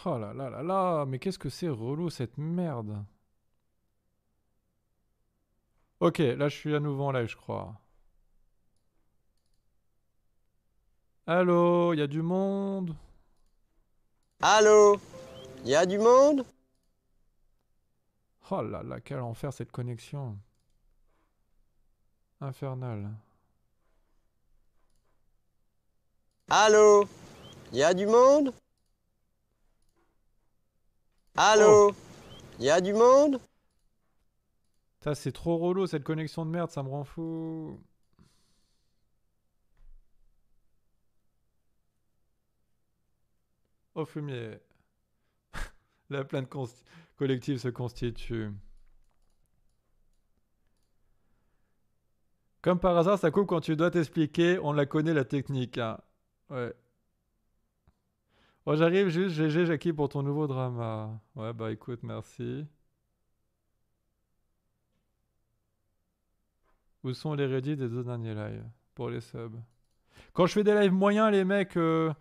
Oh là là là là, mais qu'est-ce que c'est relou cette merde. Ok, là je suis à nouveau en live, je crois. Allô, y a du monde? Allô? Il y a du monde? Oh là là, quel enfer cette connexion. Infernale. Allô? Il y a du monde? Oh, Allô? Il y a du monde? ça c'est trop relou cette connexion de merde, ça me rend fou. Au fumier. La plainte collective se constitue. Comme par hasard, ça coupe quand tu dois t'expliquer. On la connaît la technique. Hein. Ouais. Oh, j'arrive juste. GG, Jackie, pour ton nouveau drama. Ouais, bah écoute, merci. Où sont les reddits des deux derniers lives pour les subs? Quand je fais des lives moyens, les mecs, je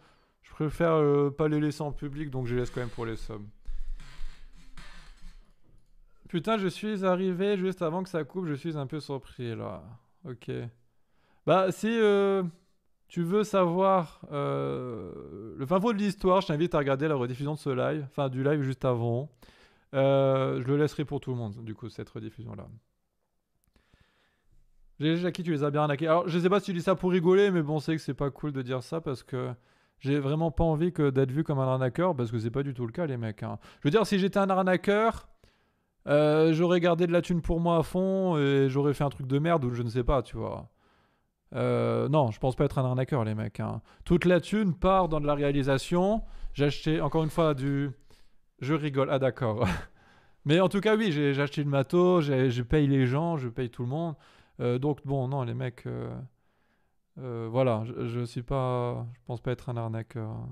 préfère pas les laisser en public, donc je les laisse quand même pour les subs. Putain, je suis arrivé juste avant que ça coupe, je suis un peu surpris là. Ok. Bah, si tu veux savoir le fin fond de l'histoire, je t'invite à regarder la rediffusion de ce live, enfin du live juste avant. Je le laisserai pour tout le monde, du coup, cette rediffusion-là. Jackie, tu les as bien arnaqués. Alors, je sais pas si tu dis ça pour rigoler, mais bon, c'est que c'est pas cool de dire ça parce que j'ai vraiment pas envie d'être vu comme un arnaqueur parce que c'est pas du tout le cas, les mecs. Hein. Je veux dire, si j'étais un arnaqueur, j'aurais gardé de la thune pour moi à fond et j'aurais fait un truc de merde ou je ne sais pas, tu vois. Non, je pense pas être un arnaqueur, les mecs. Hein. Toute la thune part dans de la réalisation. J'ai acheté, encore une fois, du. Je rigole, ah d'accord. Mais en tout cas, oui, j'ai acheté le matos, je paye les gens, je paye tout le monde. Donc, bon, non, les mecs. Voilà, je suis pas. Je pense pas être un arnaqueur. Hein.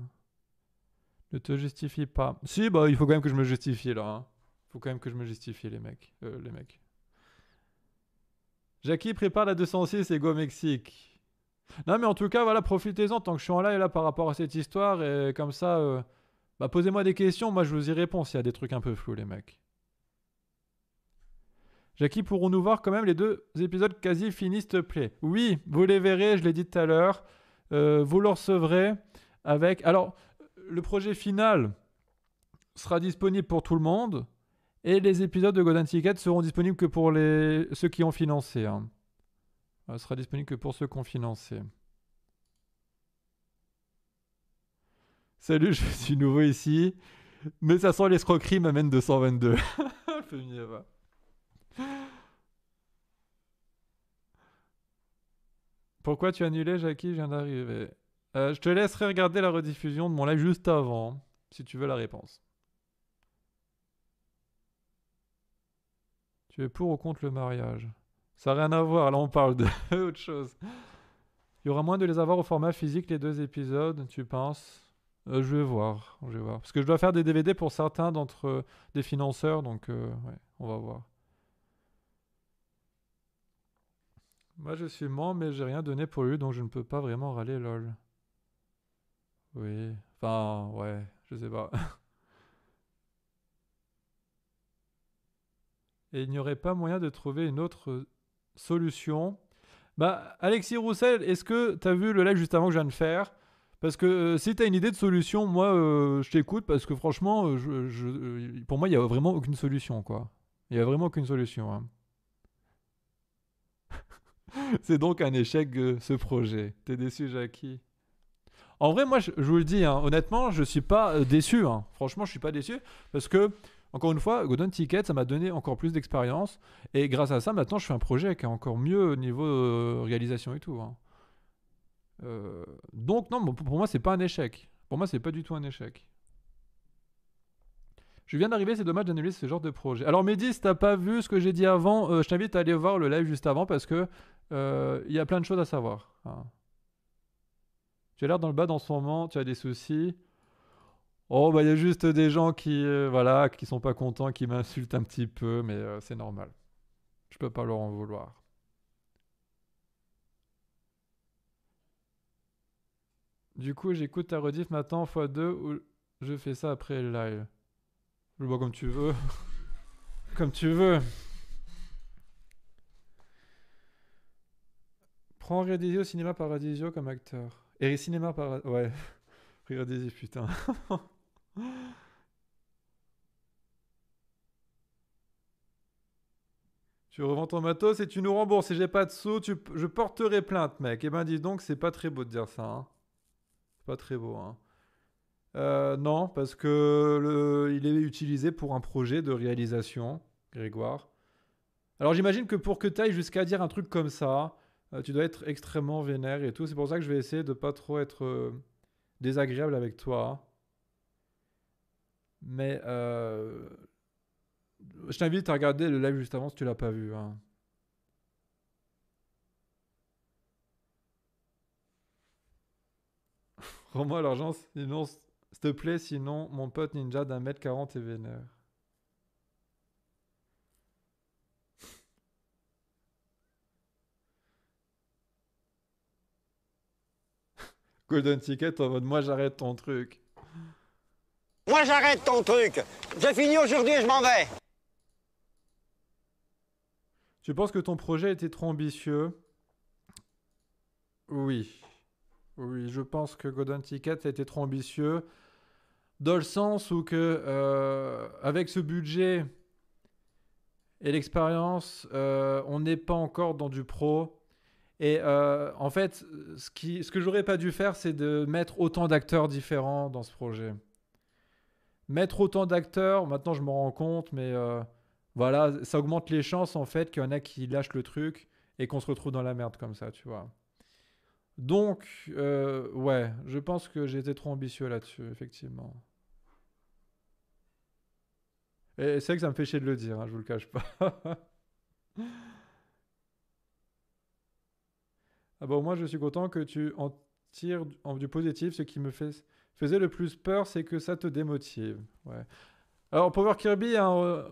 Ne te justifie pas. Si, bah, il faut quand même que je me justifie là. Hein. Faut quand même que je me justifie, les mecs. Les mecs. Jackie prépare la 206 et go Mexique. Non, mais en tout cas, voilà, profitez-en tant que je suis en live là par rapport à cette histoire. Et comme ça, bah, posez-moi des questions. Moi, je vous y réponds s'il y a des trucs un peu flous, les mecs. Jackie, pourrons-nous voir quand même les deux épisodes quasi finis, s'il te plaît? Oui, vous les verrez, je l'ai dit tout à l'heure. Vous le recevrez avec. Alors, le projet final sera disponible pour tout le monde. Et les épisodes de Golden Ticket seront disponibles que pour ceux qui ont financé. Hein. Ce sera disponible que pour ceux qui ont financé. Salut, je suis nouveau ici. Mais ça sent l'escroquerie m'amène 222. Fumier va. Pourquoi tu as annulé, Jackie? Je viens d'arriver. Je te laisserai regarder la rediffusion de mon live juste avant, si tu veux la réponse. Tu es pour ou contre le mariage? Ça n'a rien à voir, là on parle de autre chose. Il y aura moins de les avoir au format physique les deux épisodes, tu penses? Je vais voir, je vais voir. Parce que je dois faire des DVD pour certains d'entre des financeurs, donc ouais, on va voir. Moi je suis membre, mais j'ai rien donné pour lui, donc je ne peux pas vraiment râler lol. Oui, enfin ouais, je sais pas. Et il n'y aurait pas moyen de trouver une autre solution. Bah, Alexis Roussel, est-ce que t'as vu le live juste avant que je viens de faire? Parce que si t'as une idée de solution, moi, je t'écoute parce que franchement, pour moi, il n'y a vraiment aucune solution, quoi. Il n'y a vraiment aucune solution. Hein. C'est donc un échec, ce projet. T'es déçu, Jackie? En vrai, moi, je vous le dis, hein, honnêtement, je suis pas déçu. Hein. Franchement, je suis pas déçu parce que, encore une fois, Golden Ticket, ça m'a donné encore plus d'expérience et grâce à ça, maintenant, je fais un projet qui est encore mieux au niveau réalisation et tout. Hein. Donc, non, pour moi, c'est pas un échec. Pour moi, c'est pas du tout un échec. Je viens d'arriver, c'est dommage d'annuler ce genre de projet. Alors, Mehdi, si t'as pas vu ce que j'ai dit avant, je t'invite à aller voir le live juste avant parce que il y a plein de choses à savoir. Hein. Tu as l'air dans le bas en ce moment, tu as des soucis. Oh, bah, il y a juste des gens qui, voilà, qui sont pas contents, qui m'insultent un petit peu, mais c'est normal. Je peux pas leur en vouloir. Du coup, j'écoute ta rediff maintenant x2 ou... Je fais ça après le live. Je le vois comme tu veux. Comme tu veux. Prends Radisio Cinéma Paradisio comme acteur. Et Cinéma Paradisio. Ouais. Radisio, putain. Tu revends ton matos et tu nous rembourses. Si j'ai pas de sous, je porterai plainte, mec. Eh ben, dis donc, c'est pas très beau de dire ça. Hein. C'est pas très beau. Hein. Non, parce que il est utilisé pour un projet de réalisation, Grégoire. Alors j'imagine que pour que tu ailles jusqu'à dire un truc comme ça, tu dois être extrêmement vénère et tout. C'est pour ça que je vais essayer de pas trop être désagréable avec toi. Mais je t'invite à regarder le live juste avant si tu l'as pas vu. Hein. Rends-moi l'argent, sinon, s'il te plaît, sinon mon pote ninja d'1m40 est vénère. Golden Ticket en mode moi j'arrête ton truc. Moi j'arrête ton truc. J'ai fini aujourd'hui et je m'en vais. Tu penses que ton projet était trop ambitieux? Oui. Oui, je pense que Golden Ticket a été trop ambitieux. Dans le sens où que avec ce budget et l'expérience, on n'est pas encore dans du pro. Et en fait, ce que j'aurais pas dû faire, c'est de mettre autant d'acteurs différents dans ce projet. Mettre autant d'acteurs, maintenant je me rends compte, mais voilà, ça augmente les chances en fait qu'il y en a qui lâchent le truc et qu'on se retrouve dans la merde comme ça, tu vois. Donc, ouais, je pense que j'ai été trop ambitieux là-dessus, effectivement. Et c'est vrai que ça me fait chier de le dire, hein, je vous le cache pas. Ah bon, moi je suis content que tu en tires du positif. Ce qui faisait le plus peur, c'est que ça te démotive. Ouais. Alors, Power Kirby, hein,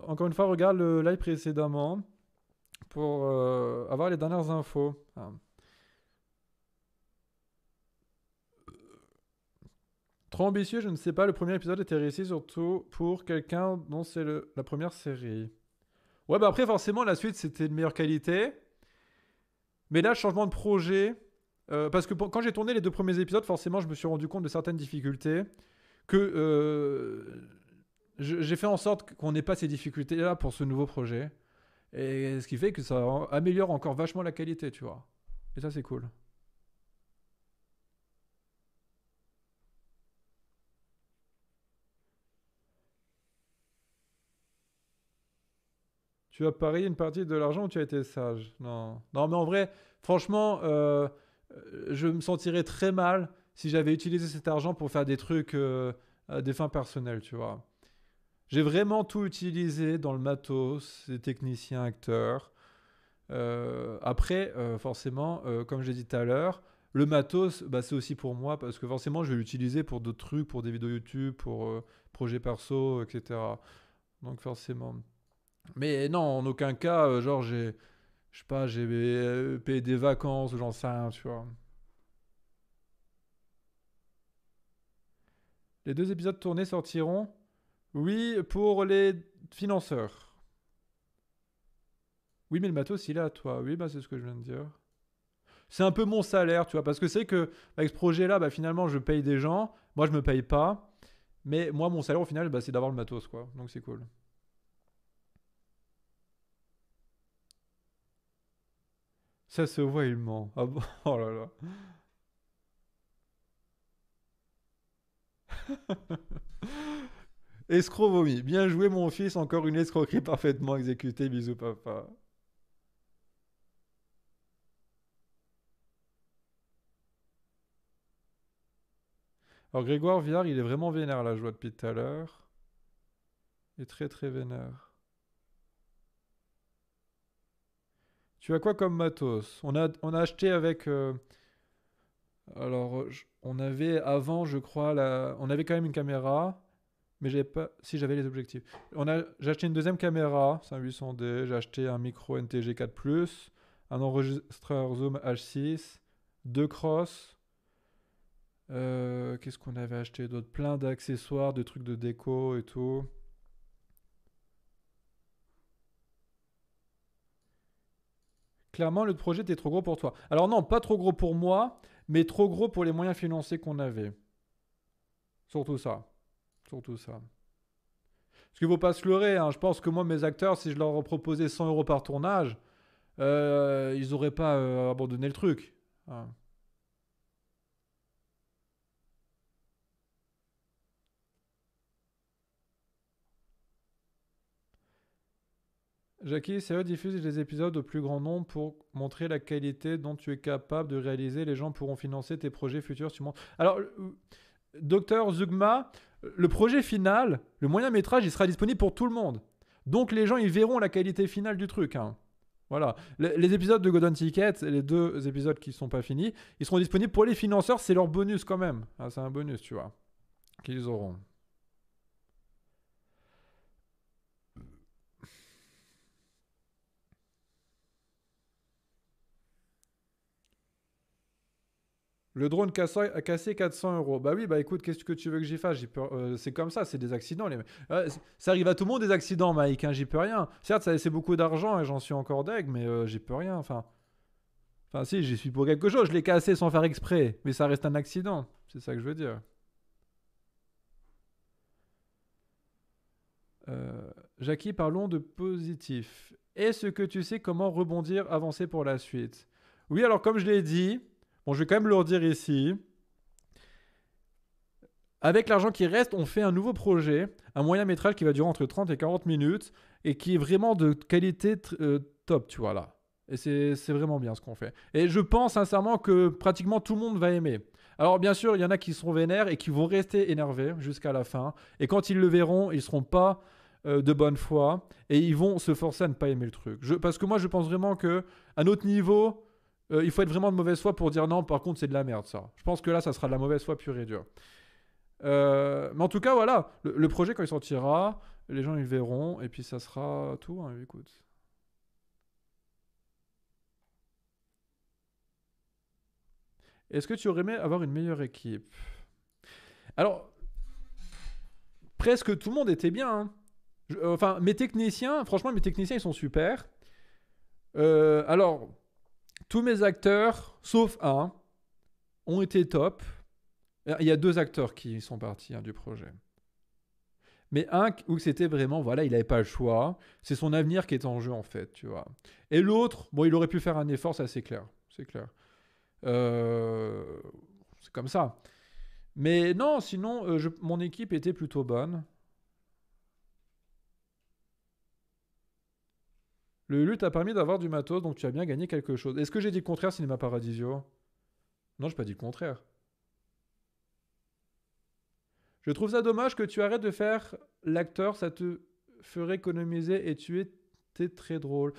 encore une fois, regarde le live précédemment pour avoir les dernières infos. Ah. Trop ambitieux, je ne sais pas. Le premier épisode était réussi surtout pour quelqu'un dont c'est la première série. Ouais, bah après, forcément, la suite c'était de meilleure qualité. Mais là, changement de projet. Parce que quand j'ai tourné les deux premiers épisodes, forcément, je me suis rendu compte de certaines difficultés. Que j'ai fait en sorte qu'on n'ait pas ces difficultés-là pour ce nouveau projet. Et ce qui fait que ça améliore encore vachement la qualité, tu vois. Et ça, c'est cool. Tu as parié une partie de l'argent ou tu as été sage? Non. Non, mais en vrai, franchement, je me sentirais très mal si j'avais utilisé cet argent pour faire des trucs à des fins personnelles, tu vois. J'ai vraiment tout utilisé dans le matos, les techniciens, acteurs. Après, forcément, comme j'ai dit tout à l'heure, le matos, bah, c'est aussi pour moi parce que forcément, je vais l'utiliser pour d'autres trucs, pour des vidéos YouTube, pour projets perso, etc. Donc forcément. Mais non, en aucun cas, genre, je sais pas, j'ai payé des vacances ou j'en sais rien, tu vois. Les deux épisodes tournés sortiront? Oui, pour les financeurs. Oui, mais le matos, il est à toi. Oui, bah, c'est ce que je viens de dire. C'est un peu mon salaire, tu vois, parce que c'est que avec ce projet-là, bah, finalement, je paye des gens. Moi, je me paye pas. Mais moi, mon salaire, au final, bah, c'est d'avoir le matos, quoi. Donc, c'est cool. Ça se voit, il ment. Ah bon. Oh là là. Escroc vomi. Bien joué, mon fils. Encore une escroquerie parfaitement exécutée. Bisous, papa. Alors, Grégoire Villard, il est vraiment vénère, là, je vois depuis tout à l'heure. Il est très, très vénère. Tu as quoi comme matos? On a acheté avec. Alors, on avait avant, je crois, on avait quand même une caméra. Mais j'avais pas. Si j'avais les objectifs. J'ai acheté une deuxième caméra, c'est un 800D. J'ai acheté un micro NTG 4+, un enregistreur Zoom H6, deux crosses, Qu'est-ce qu'on avait acheté d'autre? Plein d'accessoires, de trucs de déco et tout. Clairement, le projet était trop gros pour toi. Alors non, pas trop gros pour moi, mais trop gros pour les moyens financiers qu'on avait. Surtout ça. Surtout ça. Parce qu'il ne faut pas se leurrer, hein. Je pense que moi, mes acteurs, si je leur proposais 100 euros par tournage, ils n'auraient pas abandonné le truc. Hein. Jackie, sérieux, diffuse les épisodes au plus grand nombre pour montrer la qualité dont tu es capable de réaliser. Les gens pourront financer tes projets futurs. Alors, Docteur Zugma, le projet final, le moyen métrage, il sera disponible pour tout le monde. Donc les gens, ils verront la qualité finale du truc. Hein. Voilà. Les épisodes de Golden Ticket, les 2 épisodes qui ne sont pas finis, ils seront disponibles pour les financeurs. C'est leur bonus quand même. Ah, c'est un bonus, tu vois, qu'ils auront. Le drone a cassé 400 euros. Bah oui, bah écoute, qu'est-ce que tu veux que j'y fasse? C'est comme ça, c'est des accidents. Ça arrive à tout le monde des accidents, Mike, hein, j'y peux rien. Certes, ça a laissé beaucoup d'argent et j'en suis encore deg, mais j'y peux rien. Enfin, si, j'y suis pour quelque chose. Je l'ai cassé sans faire exprès, mais ça reste un accident. C'est ça que je veux dire. Jackie, parlons de positif. Est-ce que tu sais comment rebondir, avancer pour la suite? Oui, alors comme je l'ai dit, bon, je vais quand même le redire ici. Avec l'argent qui reste, on fait un nouveau projet, un moyen métrage qui va durer entre 30 et 40 minutes et qui est vraiment de qualité top, tu vois là. Et c'est vraiment bien ce qu'on fait. Et je pense sincèrement que pratiquement tout le monde va aimer. Alors bien sûr, il y en a qui seront vénères et qui vont rester énervés jusqu'à la fin. Et quand ils le verront, ils ne seront pas de bonne foi et ils vont se forcer à ne pas aimer le truc. Parce que moi, je pense vraiment que à notre niveau, il faut être vraiment de mauvaise foi pour dire non, par contre, c'est de la merde ça. Je pense que là, ça sera de la mauvaise foi pure et dure. Mais en tout cas, voilà, le projet quand il sortira, les gens ils verront et puis ça sera tout. Hein, écoute. Est-ce que tu aurais aimé avoir une meilleure équipe? Alors, presque tout le monde était bien. Hein. Enfin, mes techniciens, franchement, mes techniciens ils sont super. Alors, tous mes acteurs, sauf un, ont été top. Il y a 2 acteurs qui sont partis hein, du projet. Mais un où c'était vraiment, voilà, il n'avait pas le choix. C'est son avenir qui est en jeu, en fait, tu vois. Et l'autre, bon, il aurait pu faire un effort, ça c'est clair. C'est clair. Euh, c'est comme ça. Mais non, sinon, mon équipe était plutôt bonne. Le lutte a permis d'avoir du matos, donc tu as bien gagné quelque chose. Est-ce que j'ai dit le contraire, Cinéma Paradisio? Non, je n'ai pas dit le contraire. Je trouve ça dommage que tu arrêtes de faire l'acteur, ça te ferait économiser et tu étais très drôle.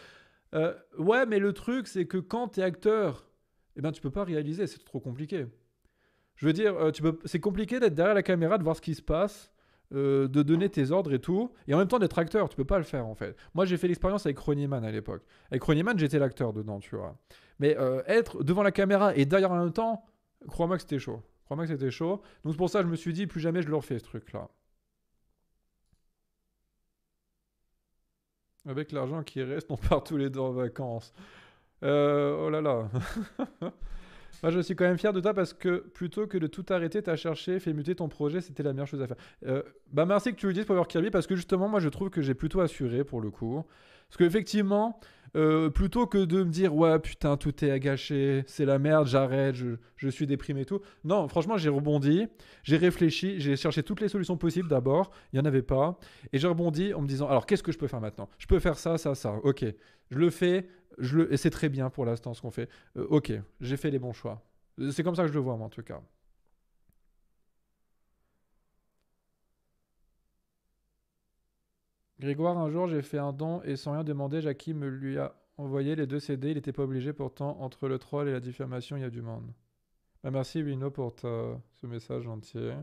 Ouais, mais le truc, c'est que quand t'es acteur, eh ben, tu peux pas réaliser, c'est trop compliqué. Je veux dire, c'est compliqué d'être derrière la caméra, de voir ce qui se passe, de donner tes ordres et tout, et en même temps d'être acteur, tu peux pas le faire en fait. Moi, j'ai fait l'expérience avec Ronnieman à l'époque. Avec Ronnieman, j'étais l'acteur dedans, tu vois. Mais être devant la caméra et derrière en même temps, crois-moi que c'était chaud. Crois-moi que c'était chaud. Donc c'est pour ça que je me suis dit, plus jamais je le refais ce truc-là. Avec l'argent qui reste, on part tous les 2 en vacances. Oh là là. Moi, je suis quand même fier de toi parce que plutôt que de tout arrêter, t'as cherché, fait muter ton projet, c'était la meilleure chose à faire. Bah merci que tu le dises, Power Kirby, parce que justement, moi, je trouve que j'ai plutôt assuré pour le coup. Parce qu'effectivement, plutôt que de me dire, ouais, putain, tout est gâché, c'est la merde, j'arrête, je suis déprimé et tout. Non, franchement, j'ai rebondi, j'ai réfléchi, j'ai cherché toutes les solutions possibles d'abord, il n'y en avait pas. Et j'ai rebondi en me disant, alors, qu'est-ce que je peux faire maintenant? Je peux faire ça, ça, ça. Ok, je le fais, et c'est très bien pour l'instant ce qu'on fait. Ok, j'ai fait les bons choix. C'est comme ça que je le vois, moi, en tout cas. Grégoire, un jour, j'ai fait un don et sans rien demander, Jackie me lui a envoyé les 2 CD. Il n'était pas obligé, pourtant, entre le troll et la diffamation, il y a du monde. Bah, merci, Wino, pour ce message entier.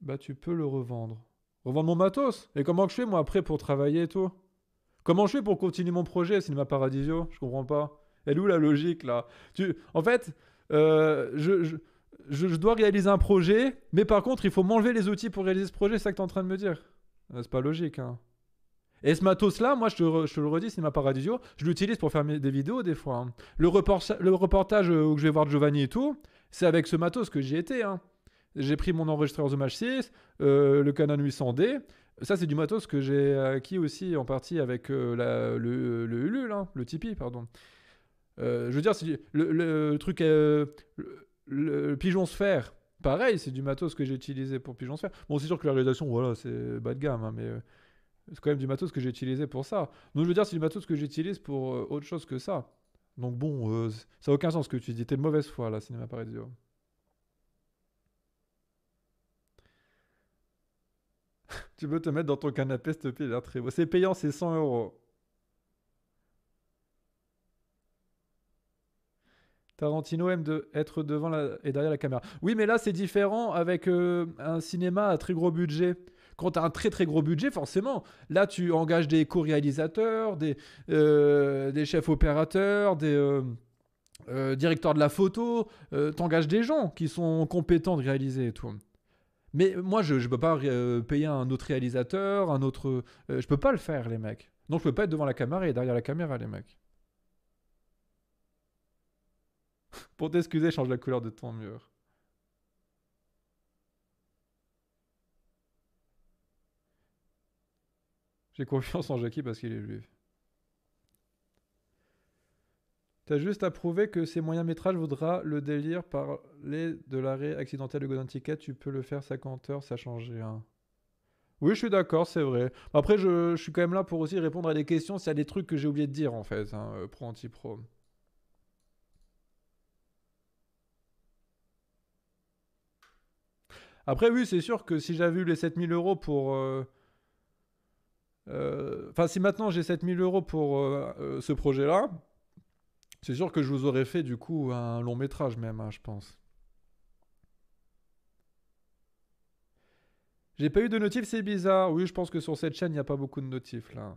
Bah, tu peux le revendre. Revendre mon matos? Et comment je fais, moi, après, pour travailler et tout? Comment je fais pour continuer mon projet, Cinéma Paradisio? Je comprends pas. Elle est où la logique là? En fait, euh, je, je, je dois réaliser un projet, mais par contre, il faut m'enlever les outils pour réaliser ce projet, c'est ça que tu es en train de me dire? C'est pas logique, hein. Et ce matos-là, moi, je te le redis, Cinéma Paradiso, je l'utilise pour faire des vidéos des fois, hein. Le reportage où je vais voir Giovanni et tout, c'est avec ce matos que j'y étais, hein. J'ai pris mon enregistreur Zoom H6, le Canon 800D. Ça, c'est du matos que j'ai acquis aussi en partie avec le Ulule, hein, le Tipeee, pardon. Je veux dire, le truc, le Pigeon Sphère, pareil, c'est du matos que j'ai utilisé pour Pigeon Sphère. Bon, c'est sûr que la réalisation, voilà, c'est bas de gamme, hein, mais c'est quand même du matos que j'ai utilisé pour ça. Donc, je veux dire, c'est du matos que j'utilise pour autre chose que ça. Donc, bon, ça n'a aucun sens ce que tu dis. T'es de mauvaise foi, là, Cinéma Paradiso. Tu veux te mettre dans ton canapé, s'il te plaît, il a l'air très beau. C'est payant, c'est 100 euros. Tarantino aime être devant et derrière la caméra. Oui, mais là, c'est différent avec un cinéma à très gros budget. Quand tu as un très très gros budget, forcément, là, tu engages des co-réalisateurs, des chefs opérateurs, des directeurs de la photo. Tu engages des gens qui sont compétents de réaliser et tout. Mais moi, je ne peux pas payer un autre réalisateur, un autre. Je peux pas le faire, les mecs. Donc, je peux pas être devant la caméra et derrière la caméra, les mecs. Pour t'excuser, change la couleur de ton mur. J'ai confiance en Jackie parce qu'il est juif. T'as juste à prouver que ces moyens métrages vaudra le délire parler de l'arrêt accidentel de Golden Ticket. Tu peux le faire 50 heures, ça change rien. Oui, je suis d'accord, c'est vrai. Après, je suis quand même là pour aussi répondre à des questions s'il y a des trucs que j'ai oublié de dire en fait, hein, pro anti-pro. Après, oui, c'est sûr que si j'avais eu les 7 000 € pour. Enfin, si maintenant j'ai 7 000 € pour ce projet-là, c'est sûr que je vous aurais fait du coup un long métrage même, hein, je pense. J'ai pas eu de notif, c'est bizarre. Oui, je pense que sur cette chaîne, il n'y a pas beaucoup de notifs là.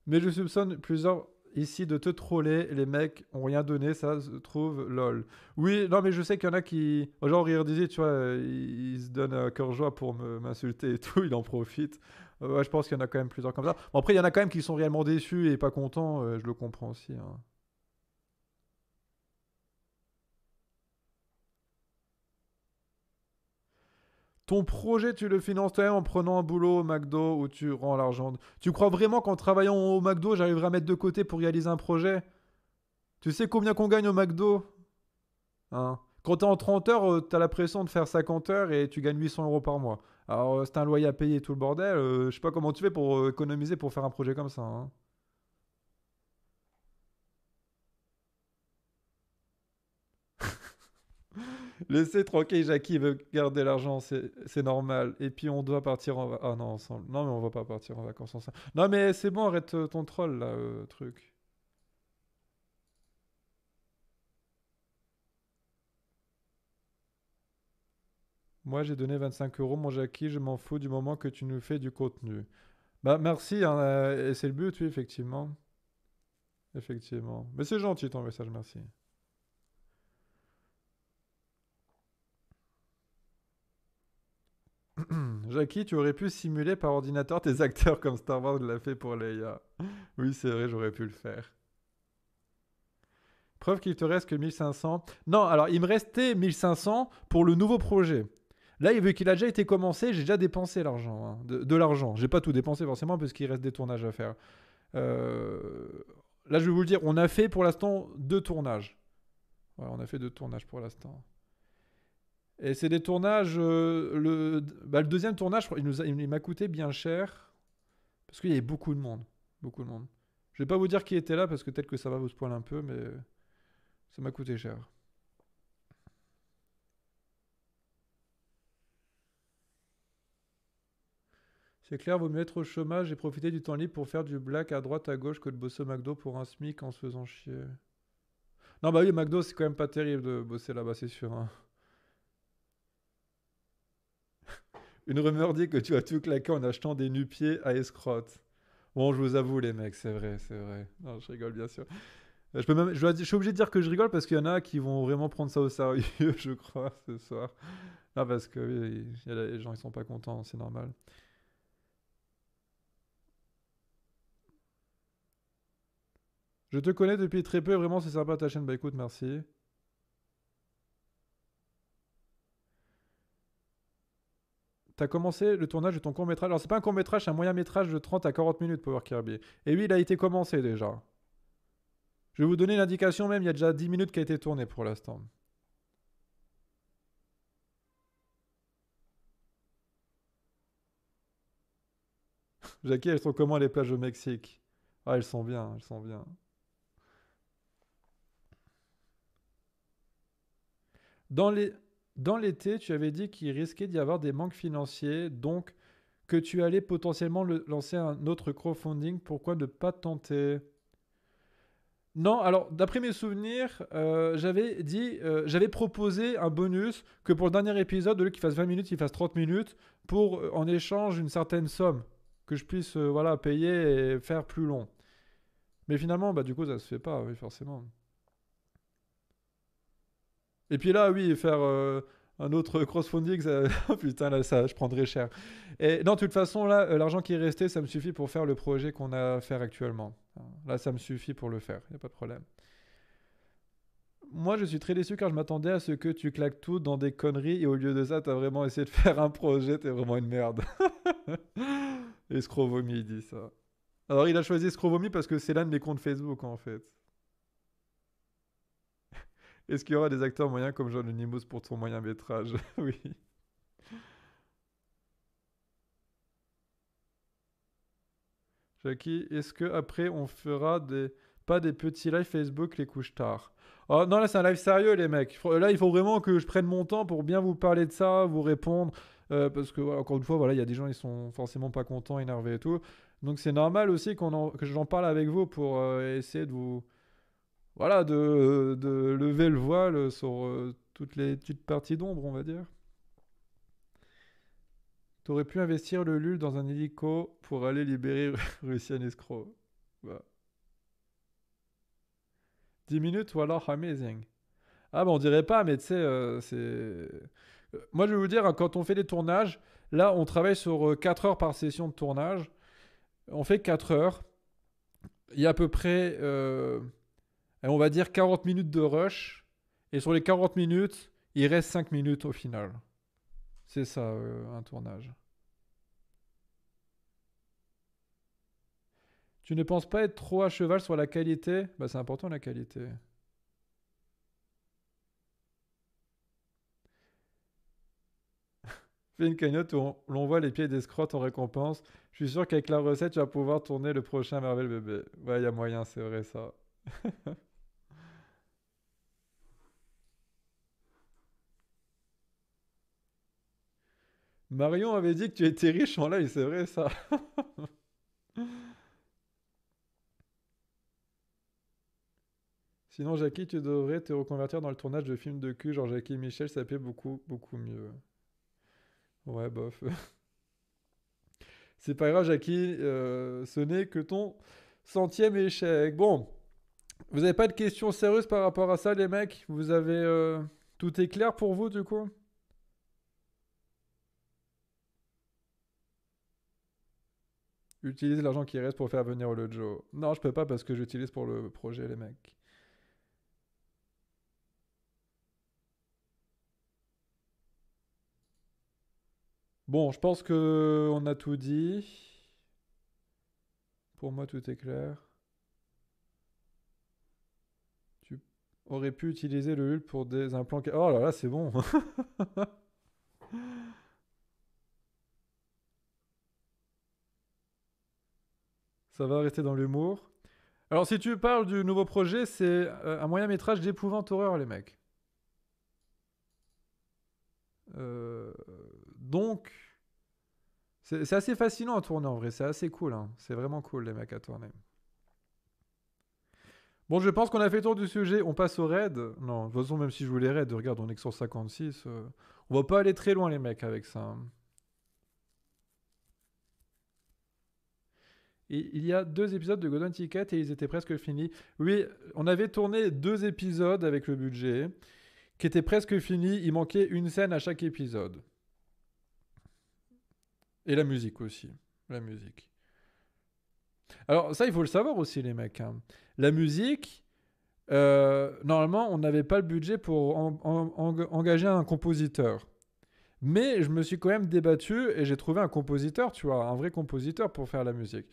Mais je soupçonne plusieurs ici de te troller. Les mecs ont rien donné, ça se trouve lol. Oui, non, mais je sais qu'il y en a qui. Genre, Rire disait, tu vois, il se donne à cœur joie pour m'insulter et tout, il en profite. Ouais, je pense qu'il y en a quand même plusieurs comme ça. Bon, après, il y en a quand même qui sont réellement déçus et pas contents, je le comprends aussi, hein. Ton projet, tu le finances toi-même en prenant un boulot au McDo où tu rends l'argent. Tu crois vraiment qu'en travaillant au McDo, j'arriverai à mettre de côté pour réaliser un projet? Tu sais combien qu'on gagne au McDo? Hein. Quand t'es en 30 heures, t'as la pression de faire 50 heures et tu gagnes 800 € par mois. Alors, c'est un loyer à payer et tout le bordel. Je sais pas comment tu fais pour économiser pour faire un projet comme ça, hein. Laissez tranquille, Jackie veut garder l'argent, c'est normal. Et puis on doit partir en vacances. Ah non, ensemble. Non, mais on va pas partir en vacances ensemble. Non, mais c'est bon, arrête ton troll là, truc. Moi, j'ai donné 25 € mon Jackie, je m'en fous du moment que tu nous fais du contenu. Bah, merci, hein, et c'est le but, oui, effectivement. Effectivement. Mais c'est gentil ton message, merci. Jackie, tu aurais pu simuler par ordinateur tes acteurs comme Star Wars l'a fait pour Leia. Oui, c'est vrai, j'aurais pu le faire. Preuve qu'il te reste que 1500. Non, alors il me restait 1500 pour le nouveau projet. Là, vu qu'il a déjà été commencé, j'ai déjà dépensé l'argent, hein, de l'argent. J'ai pas tout dépensé forcément parce qu'il reste des tournages à faire. Euh, Là, je vais vous le dire, on a fait pour l'instant 2 tournages. Voilà, on a fait 2 tournages pour l'instant. Et c'est des tournages. Le deuxième tournage, je crois, il m'a coûté bien cher parce qu'il y avait beaucoup de monde. Beaucoup de monde. Je vais pas vous dire qui était là parce que peut-être que ça va vous spoiler un peu, mais ça m'a coûté cher. C'est clair, vaut mieux être au chômage et profiter du temps libre pour faire du black à droite à gauche que de bosser au McDo pour un SMIC en se faisant chier. Non, bah oui, McDo, c'est quand même pas terrible de bosser là-bas, c'est sûr, hein. Une rumeur dit que tu as tout claqué en achetant des nu-pieds à escrotte. Bon, je vous avoue, les mecs, c'est vrai, c'est vrai. Non, je rigole, bien sûr. Je peux même, je suis obligé de dire que je rigole parce qu'il y en a qui vont vraiment prendre ça au sérieux, je crois, ce soir. Ah, parce que oui, les gens, ils sont pas contents, c'est normal. Je te connais depuis très peu, vraiment, c'est sympa ta chaîne. Bah écoute, merci. T'as commencé le tournage de ton court-métrage. Alors, c'est pas un court-métrage, c'est un moyen-métrage de 30 à 40 minutes, Power Kirby. Et lui, il a été commencé déjà. Je vais vous donner l'indication même, il y a déjà 10 minutes qui a été tourné pour l'instant. Jackie, elles sont comment les plages au Mexique? Ah, elles sont bien, elles sont bien. Dans les... Dans l'été, tu avais dit qu'il risquait d'y avoir des manques financiers, donc que tu allais potentiellement lancer un autre crowdfunding. Pourquoi ne pas tenter? Non, alors d'après mes souvenirs, j'avais proposé un bonus que pour le dernier épisode, au lieu qu'il fasse 20 minutes, il fasse 30 minutes, pour en échange une certaine somme que je puisse voilà payer et faire plus long. Mais finalement, bah du coup, ça se fait pas, oui, forcément. Et puis là, oui, faire un autre crowdfunding, ça... oh, putain, là, ça, je prendrais cher. Et non, de toute façon, là, l'argent qui est resté, ça me suffit pour faire le projet qu'on a à faire actuellement. Là, ça me suffit pour le faire, il n'y a pas de problème. Moi, je suis très déçu car je m'attendais à ce que tu claques tout dans des conneries et au lieu de ça, t'as vraiment essayé de faire un projet, t'es vraiment une merde. Et Scrovomi, il dit ça. Alors, il a choisi Scrovomi parce que c'est l'un de mes comptes Facebook, en fait. Est-ce qu'il y aura des acteurs moyens comme John Animus pour ton moyen métrage? Oui. Jackie, est-ce que après on fera pas des petits lives Facebook les couches tard? Oh non, là c'est un live sérieux les mecs. Là il faut vraiment que je prenne mon temps pour bien vous parler de ça, vous répondre. Parce que voilà, encore une fois, voilà, il y a des gens qui sont forcément pas contents, énervés et tout. Donc c'est normal aussi que j'en parle avec vous pour essayer de vous. Voilà, de lever le voile sur toutes les petites parties d'ombre, on va dire. T'aurais pu investir le LUL dans un hélico pour aller libérer Russian Escroc. Bah. 10 minutes ou alors amazing. Ah bah on dirait pas, mais tu sais, c'est... Moi je vais vous dire, hein, quand on fait des tournages, là on travaille sur 4 heures par session de tournage. On fait 4 heures. Il y a à peu près, on va dire 40 minutes de rush. Et sur les 40 minutes, il reste 5 minutes au final. C'est ça, un tournage. Tu ne penses pas être trop à cheval sur la qualité? Bah c'est important la qualité. Fais une cagnotte où l'on voit les pieds des scrottes en récompense. Je suis sûr qu'avec la recette, tu vas pouvoir tourner le prochain Marvel bébé. Ouais, il y a moyen, c'est vrai ça. Marion avait dit que tu étais riche en live, c'est vrai ça. Sinon, Jackie, tu devrais te reconvertir dans le tournage de films de cul, genre Jackie et Michel, ça paie beaucoup, beaucoup mieux. Ouais, bof. C'est pas grave, Jackie, ce n'est que ton centième échec. Bon, vous avez pas de questions sérieuses par rapport à ça, les mecs? Vous avez... Tout est clair pour vous, du coup? Utilise l'argent qui reste pour faire venir le Joe. Non, je peux pas parce que j'utilise pour le projet, les mecs. Bon, je pense que on a tout dit. Pour moi, tout est clair. Tu aurais pu utiliser le HUL pour des implants. Oh là là, c'est bon. Ça va rester dans l'humour. Alors, si tu parles du nouveau projet, c'est un moyen métrage d'épouvante horreur, les mecs. Euh, donc, c'est assez fascinant à tourner en vrai. C'est assez cool. Hein. C'est vraiment cool, les mecs, à tourner. Bon, je pense qu'on a fait le tour du sujet. On passe au raid. Non, de toute façon, même si je voulais raid, regarde, on est que sur 56. On va pas aller très loin, les mecs, avec ça. Hein. Il y a 2 épisodes de Golden Ticket et ils étaient presque finis. Oui, on avait tourné 2 épisodes avec le budget qui étaient presque finis. Il manquait une scène à chaque épisode. Et la musique aussi. La musique. Alors ça, il faut le savoir aussi, les mecs. Hein. La musique, normalement, on n'avait pas le budget pour engager un compositeur. Mais je me suis quand même débattu et j'ai trouvé un compositeur, tu vois, un vrai compositeur pour faire la musique.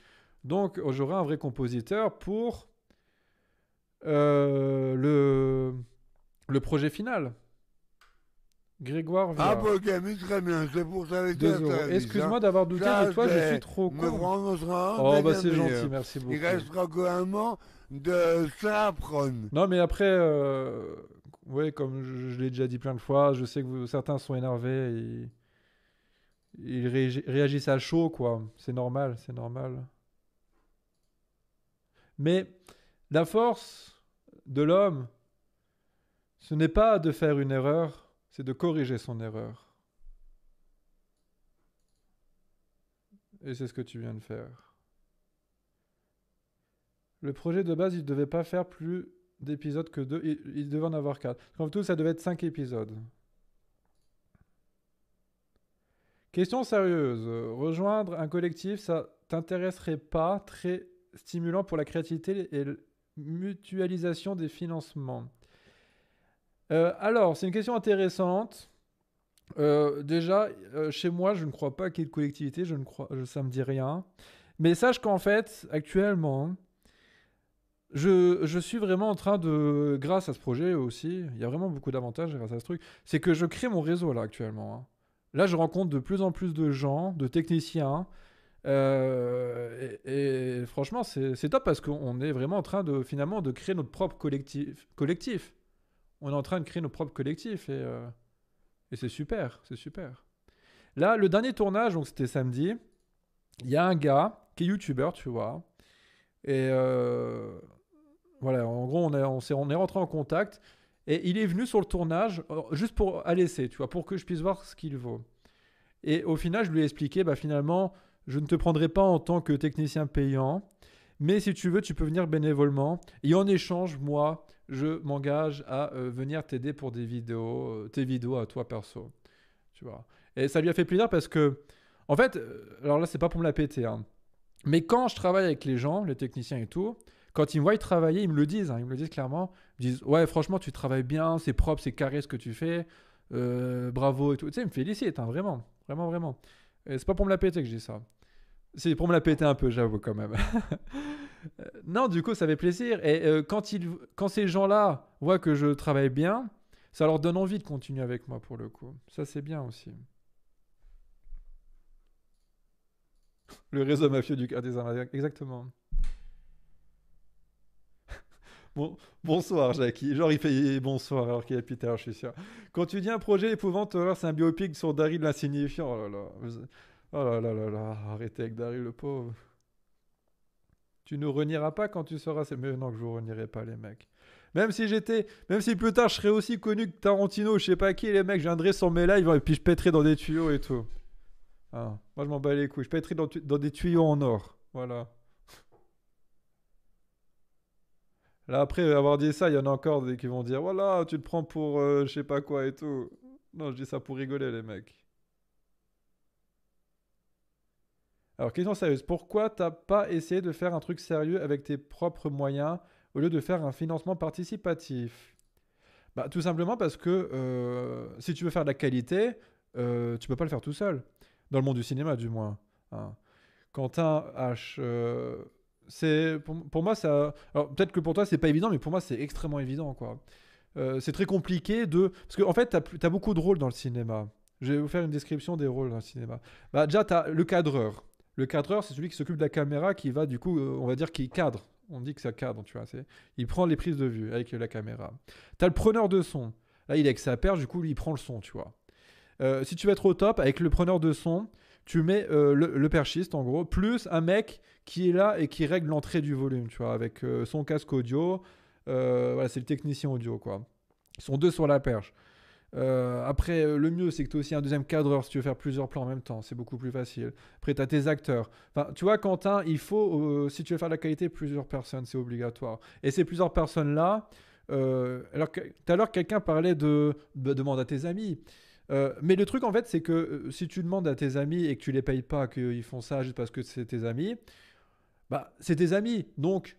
Donc j'aurai un vrai compositeur pour le projet final. Grégoire Ah, Viard. bah, ok, mais très bien, c'est pour ça avec 2 euros. Excuse-moi d'avoir douté de toi, je suis trop me con. prononcera Oh bah c'est gentil, merci beaucoup. Il restera quand même de Sapron. Non mais après, ouais, comme je l'ai déjà dit plein de fois, je sais que certains sont énervés et ils réagissent à chaud, quoi. C'est normal, c'est normal. Mais la force de l'homme, ce n'est pas de faire une erreur, c'est de corriger son erreur. Et c'est ce que tu viens de faire. Le projet de base, il ne devait pas faire plus d'épisodes que 2. Il devait en avoir 4. En tout, ça devait être 5 épisodes. Question sérieuse. Rejoindre un collectif, ça t'intéresserait pas? Très stimulant pour la créativité et la mutualisation des financements. Alors, c'est une question intéressante. Déjà, chez moi, je ne crois pas qu'il y ait de collectivité. Ça me dit rien. Mais sache qu'en fait, actuellement, je suis vraiment en train de, grâce à ce projet aussi, il y a vraiment beaucoup d'avantages grâce à ce truc, c'est que je crée mon réseau là actuellement. Hein. Là, je rencontre de plus en plus de gens, de techniciens. Et franchement, c'est top parce qu'on est vraiment en train de finalement de créer notre propre collectif. On est en train de créer notre propre collectif et c'est super, c'est super. Là, le dernier tournage, donc c'était samedi, il y a un gars qui est youtubeur, tu vois. Et voilà, en gros, on est rentré en contact. Et il est venu sur le tournage juste pour à l'essai, tu vois, pour que je puisse voir ce qu'il vaut. Et au final, je lui ai expliqué, bah finalement, je ne te prendrai pas en tant que technicien payant, mais si tu veux, tu peux venir bénévolement. Et en échange, moi, je m'engage à venir t'aider pour tes vidéos à toi perso, tu vois. Et ça lui a fait plaisir parce que, en fait, alors là, c'est pas pour me la péter, hein, mais quand je travaille avec les gens, les techniciens et tout, quand ils me voient travailler, ils me le disent, hein, ils me le disent clairement. Ils me disent, ouais, franchement, tu travailles bien, c'est propre, c'est carré ce que tu fais, bravo et tout. Tu sais, ils me félicitent, hein, vraiment, vraiment, vraiment. Et c'est pas pour me la péter que je dis ça. C'est pour me la péter un peu, j'avoue, quand même. Non, du coup, ça fait plaisir. Et quand ces gens-là voient que je travaille bien, ça leur donne envie de continuer avec moi, pour le coup. Ça, c'est bien aussi. Le réseau mafieux du quartier des Américains, exactement. Bon, bonsoir, Jackie. Genre, il fait bonsoir alors qu'il y a Peter, je suis sûr. Quand tu dis un projet épouvante, c'est un biopic sur Daryl l'insignifiant. Oh là là. Oh là là là là. Arrêtez avec Daryl, le pauvre. Tu nous renieras pas quand tu seras... Mais non, que je vous renierai pas, les mecs. Même si plus tard je serais aussi connu que Tarantino, je sais pas qui, les mecs, je viendrais sur mes lives et puis je pèterais dans des tuyaux et tout. Ah, moi, je m'en bats les couilles. Je pèterais dans des tuyaux en or. Voilà. Là, après avoir dit ça, il y en a encore qui vont dire voilà, tu te prends pour je sais pas quoi et tout. Non, je dis ça pour rigoler, les mecs. Alors, question sérieuse. Pourquoi t'as pas essayé de faire un truc sérieux avec tes propres moyens au lieu de faire un financement participatif? Bah, tout simplement parce que si tu veux faire de la qualité, tu peux pas le faire tout seul. Dans le monde du cinéma, du moins. Hein. Quentin H. Pour moi, ça. Alors, peut-être que pour toi, c'est pas évident, mais pour moi, c'est extrêmement évident, quoi. C'est très compliqué de. Parce qu'en fait, t'as beaucoup de rôles dans le cinéma. Je vais vous faire une description des rôles dans le cinéma. Bah, déjà, t'as le cadreur. Le cadreur, c'est celui qui s'occupe de la caméra, qui va, du coup, on va dire, qui cadre. On dit que ça cadre, tu vois. Il prend les prises de vue avec la caméra. T'as le preneur de son. Là, il est avec sa perche, du coup, lui, il prend le son, tu vois. Si tu veux être au top, avec le preneur de son, tu mets le perchiste, en gros, plus un mec qui est là et qui règle l'entrée du volume, tu vois, avec son casque audio. Voilà, c'est le technicien audio, quoi. Ils sont deux sur la perche. Après, le mieux, c'est que tu as aussi un deuxième cadreur si tu veux faire plusieurs plans en même temps. C'est beaucoup plus facile. Après, tu as tes acteurs. Enfin, tu vois, Quentin, il faut, si tu veux faire de la qualité, plusieurs personnes, c'est obligatoire. Et ces plusieurs personnes-là, alors que tout à l'heure, quelqu'un parlait de bah, demande à tes amis. Mais le truc, en fait, c'est que si tu demandes à tes amis et que tu les payes pas, qu'ils font ça juste parce que c'est tes amis, bah, c'est tes amis. Donc,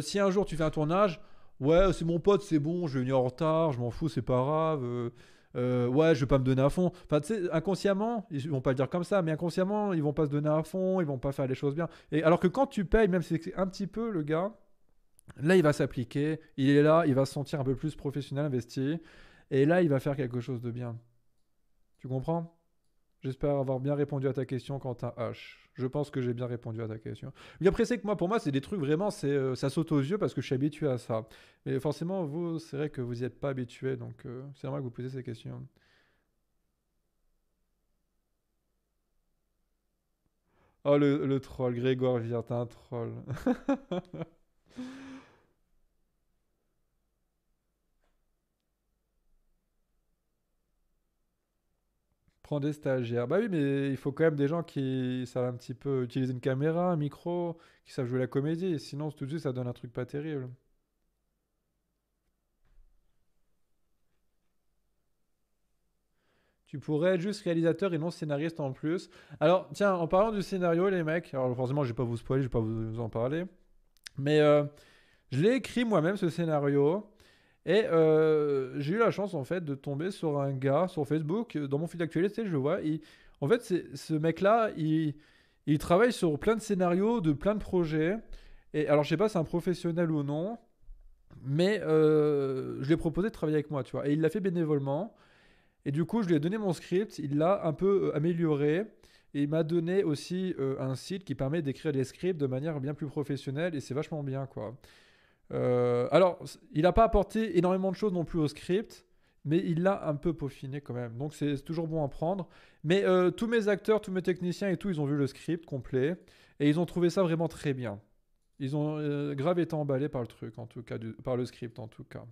si un jour tu fais un tournage, ouais, c'est mon pote, c'est bon, je vais venir en retard, je m'en fous, c'est pas grave. Ouais, je vais pas me donner à fond. Enfin, tu sais, inconsciemment, ils vont pas le dire comme ça, mais inconsciemment, ils vont pas se donner à fond, ils vont pas faire les choses bien. Et alors que quand tu payes, même si c'est un petit peu le gars, là, il va s'appliquer, il est là, il va se sentir un peu plus professionnel, investi, et là, il va faire quelque chose de bien. Tu comprends? J'espère avoir bien répondu à ta question, Quentin H. Je pense que j'ai bien répondu à ta question. Bien pressé que moi, pour moi, c'est des trucs vraiment, ça saute aux yeux parce que je suis habitué à ça. Mais forcément, vous, c'est vrai que vous n'y êtes pas habitué, donc c'est normal que vous posiez ces questions. Oh, le troll, Grégoire vient, t'es un troll. Prends des stagiaires. Bah oui, mais il faut quand même des gens qui savent un petit peu utiliser une caméra, un micro, qui savent jouer la comédie. Sinon, tout de suite, ça donne un truc pas terrible. Tu pourrais être juste réalisateur et non scénariste en plus. Alors, tiens, en parlant du scénario, les mecs, alors forcément, je vais pas vous spoiler, je vais pas vous en parler, mais je l'ai écrit moi-même ce scénario et j'ai eu la chance en fait de tomber sur un gars sur Facebook dans mon fil d'actualité, je le vois. En fait, ce mec-là, il travaille sur plein de scénarios de plein de projets. Et alors, je sais pas si c'est un professionnel ou non, mais je lui ai proposé de travailler avec moi, tu vois. Et il l'a fait bénévolement. Et du coup, je lui ai donné mon script, il l'a un peu amélioré. Et il m'a donné aussi un site qui permet d'écrire des scripts de manière bien plus professionnelle et c'est vachement bien, quoi. Alors, il n'a pas apporté énormément de choses non plus au script, mais il l'a un peu peaufiné quand même. Donc, c'est toujours bon à prendre. Mais tous mes acteurs, tous mes techniciens et tout, ils ont vu le script complet et ils ont trouvé ça vraiment très bien. Ils ont grave été emballés par le truc, en tout cas, par le script, en tout cas.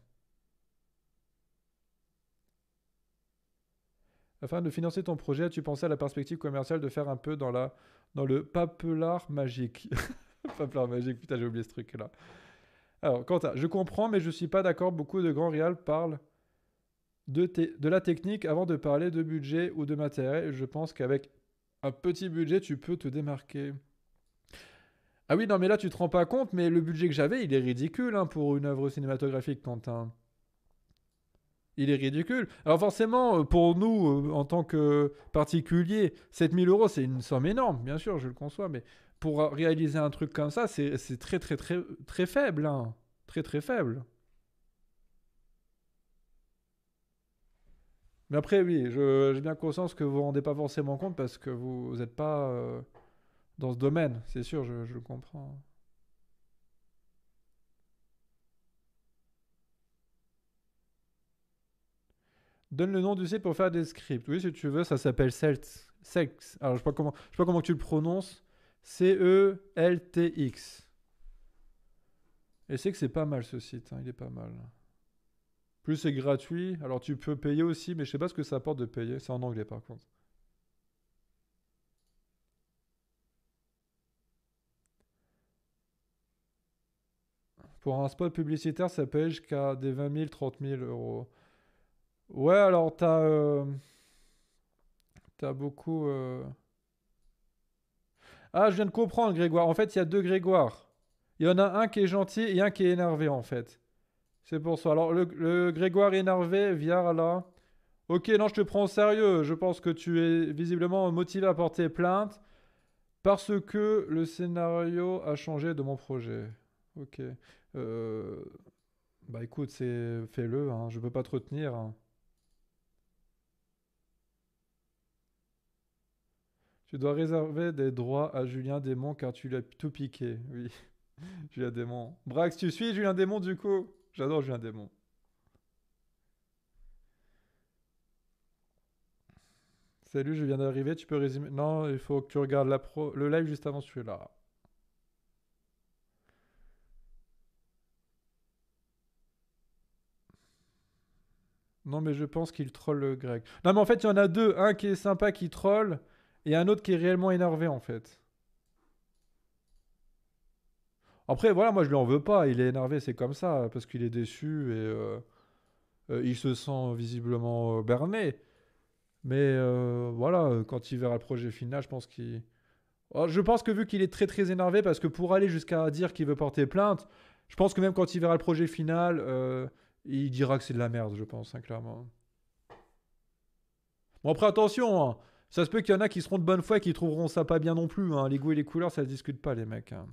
Afin de financer ton projet, as-tu pensé à la perspective commerciale de faire un peu dans le papelard magique? Papelard magique, putain, j'ai oublié ce truc-là. Alors, Quentin, je comprends, mais je suis pas d'accord. Beaucoup de grands réals parlent de la technique avant de parler de budget ou de matériel. Je pense qu'avec un petit budget, tu peux te démarquer. Ah oui, non, mais là, tu te rends pas compte, mais le budget que j'avais, il est ridicule hein, pour une œuvre cinématographique, Quentin. Il est ridicule. Alors forcément, pour nous, en tant que particuliers, 7 000 euros, c'est une somme énorme, bien sûr, je le conçois, mais pour réaliser un truc comme ça, c'est très, très, très, très faible. Hein. Très, très faible. Mais après, oui, j'ai bien conscience que vous ne vous rendez pas forcément compte parce que vous n'êtes pas dans ce domaine, c'est sûr, je le comprends. Donne le nom du site pour faire des scripts. Oui, si tu veux, ça s'appelle Celtx. Celtx. Alors, je sais pas comment tu le prononces. Celtx. Et c'est que c'est pas mal ce site, hein, il est pas mal. Plus c'est gratuit, alors tu peux payer aussi, mais je sais pas ce que ça apporte de payer. C'est en anglais par contre. Pour un spot publicitaire, ça paye jusqu'à des 20 000, 30 000 euros. Ouais, alors t'as beaucoup. Ah, je viens de comprendre, Grégoire. En fait, il y a deux Grégoire. Il y en a un qui est gentil et un qui est énervé, en fait. C'est pour ça. Alors, le Grégoire énervé, viens là. Ok, non, je te prends au sérieux. Je pense que tu es visiblement motivé à porter plainte parce que le scénario a changé de mon projet. Ok. Euh, Bah écoute, fais-le, hein. Je peux pas te retenir. Hein. Tu dois réserver des droits à Julien Démon car tu lui as tout piqué. Oui, Julien Démon. Brax, tu suis Julien Démon du coup? J'adore Julien Démon. Salut, je viens d'arriver, tu peux résumer. Non, il faut que tu regardes le live juste avant celui-là. Non, mais je pense qu'il troll le grec. Non, mais en fait, il y en a deux. Un qui est sympa, qui troll, et un autre qui est réellement énervé, en fait. Après, voilà, moi, je lui en veux pas. Il est énervé, c'est comme ça, parce qu'il est déçu et il se sent visiblement berné. Mais voilà, quand il verra le projet final, je pense qu'il... Oh, je pense que vu qu'il est très très énervé, parce que pour aller jusqu'à dire qu'il veut porter plainte, je pense que même quand il verra le projet final, il dira que c'est de la merde, je pense, hein, clairement. Bon, après, attention, hein. Ça se peut qu'il y en a qui seront de bonne foi et qui trouveront ça pas bien non plus, hein. Les goûts et les couleurs, ça se discute pas, les mecs, hein.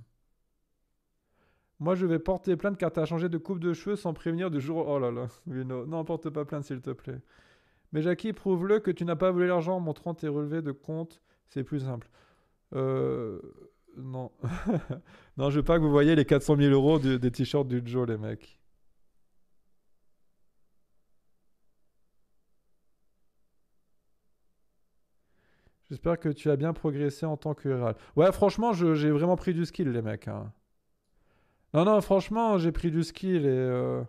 Moi, je vais porter plainte car t'as changé de coupe de cheveux sans prévenir du jour. Oh là là, Vino. Non, porte pas plainte, s'il te plaît. Mais Jackie, prouve-le que tu n'as pas volé l'argent en montrant tes relevés de compte. C'est plus simple. Euh. Non. Non, je veux pas que vous voyez les 400 000 euros des t-shirts du Joe, les mecs. J'espère que tu as bien progressé en tant que rural. Ouais, franchement, j'ai vraiment pris du skill, les mecs, hein. Non, non, franchement, j'ai pris du skill et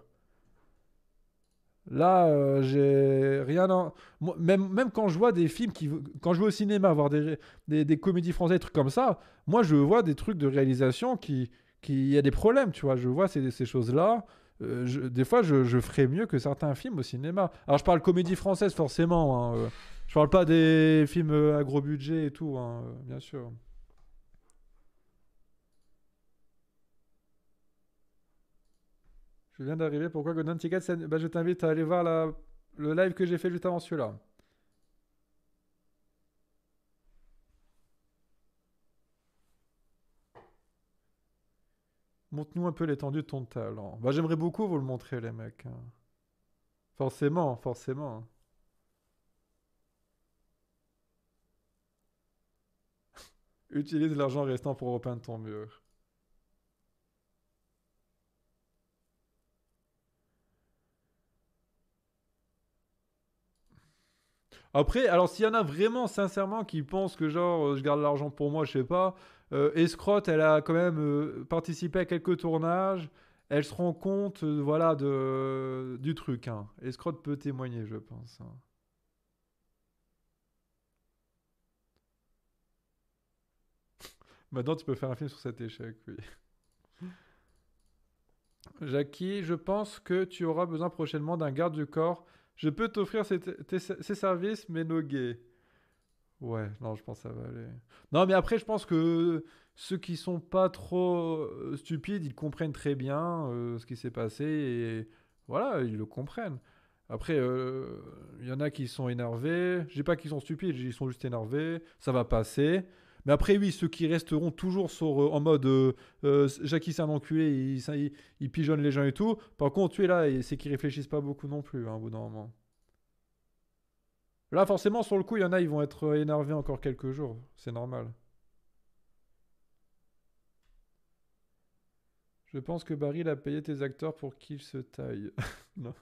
là, j'ai rien. Moi, même quand je vois des films quand je vais au cinéma voir des comédies françaises, des trucs comme ça, moi, je vois des trucs de réalisation qui y a des problèmes, tu vois. Je vois ces choses-là. Des fois, je ferais mieux que certains films au cinéma. Alors, je parle comédie française, forcément, hein. Je parle pas des films à gros budget et tout, hein, bien sûr. Je viens d'arriver. Pourquoi Golden Ticket bah, je t'invite à aller voir le live que j'ai fait juste avant celui-là. Montre-nous un peu l'étendue de ton talent. Bah, j'aimerais beaucoup vous le montrer, les mecs, hein. Forcément, forcément. Utilise l'argent restant pour repeindre ton mur. Après, alors s'il y en a vraiment sincèrement qui pensent que genre je garde l'argent pour moi, je sais pas. Escrotte, elle a quand même participé à quelques tournages. Elle se rend compte, voilà, du truc, hein. Escrotte peut témoigner, je pense, hein. Maintenant, tu peux faire un film sur cet échec, oui. Jackie, je pense que tu auras besoin prochainement d'un garde du corps. Je peux t'offrir ces services, mais no gay. Ouais, non, je pense que ça va aller. Non, mais après, je pense que ceux qui sont pas trop stupides, ils comprennent très bien ce qui s'est passé et voilà, ils le comprennent. Après, il y en a qui sont énervés. Je dis pas qu'ils sont stupides, ils sont juste énervés. Ça va passer. Mais après, oui, ceux qui resteront toujours en mode Jackie c'est un enculé, il pigeonne les gens et tout. Par contre, tu es là, et c'est qu'ils réfléchissent pas beaucoup non plus, hein, au bout d'un moment. Là, forcément, sur le coup, il y en a, ils vont être énervés encore quelques jours. C'est normal. Je pense que Barry a payé tes acteurs pour qu'ils se taillent. Non.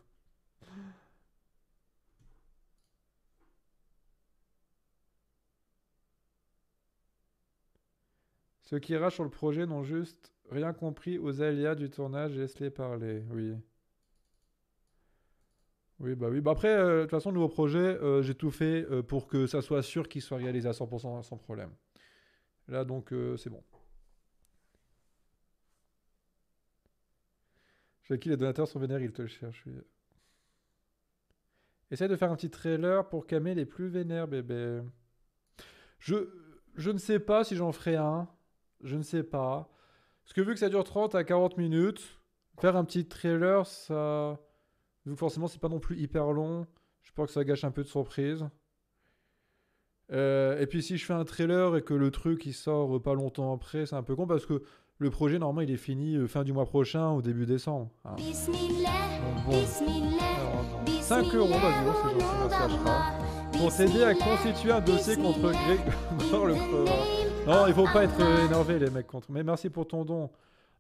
Ceux qui ragent sur le projet n'ont juste rien compris aux aléas du tournage et laisse-les parler. Oui. Oui, bah oui. Bah après, de toute façon, nouveau projet, j'ai tout fait pour que ça soit sûr qu'il soit réalisé à 100% sans problème. Là, donc, c'est bon. Jackie, les donateurs sont vénères, ils te cherchent. Oui. Essaye de faire un petit trailer pour calmer les plus vénères, bébé. Je, je ne sais pas si j'en ferai un. Je ne sais pas. Parce que vu que ça dure 30 à 40 minutes, faire un petit trailer, ça. Vu que forcément, c'est pas non plus hyper long, je pense que ça gâche un peu de surprise. Et puis, si je fais un trailer et que le truc il sort pas longtemps après, c'est un peu con parce que le projet, normalement, il est fini fin du mois prochain ou début décembre, hein. Donc bon. Alors, attends. 5 euros, vas-y, oh, c'est gentil, merci Ashra. Pour t'aider à constituer un dossier contre Grégor le crevard. Non, il faut pas être énervé, les mecs, contre. Mais merci pour ton don.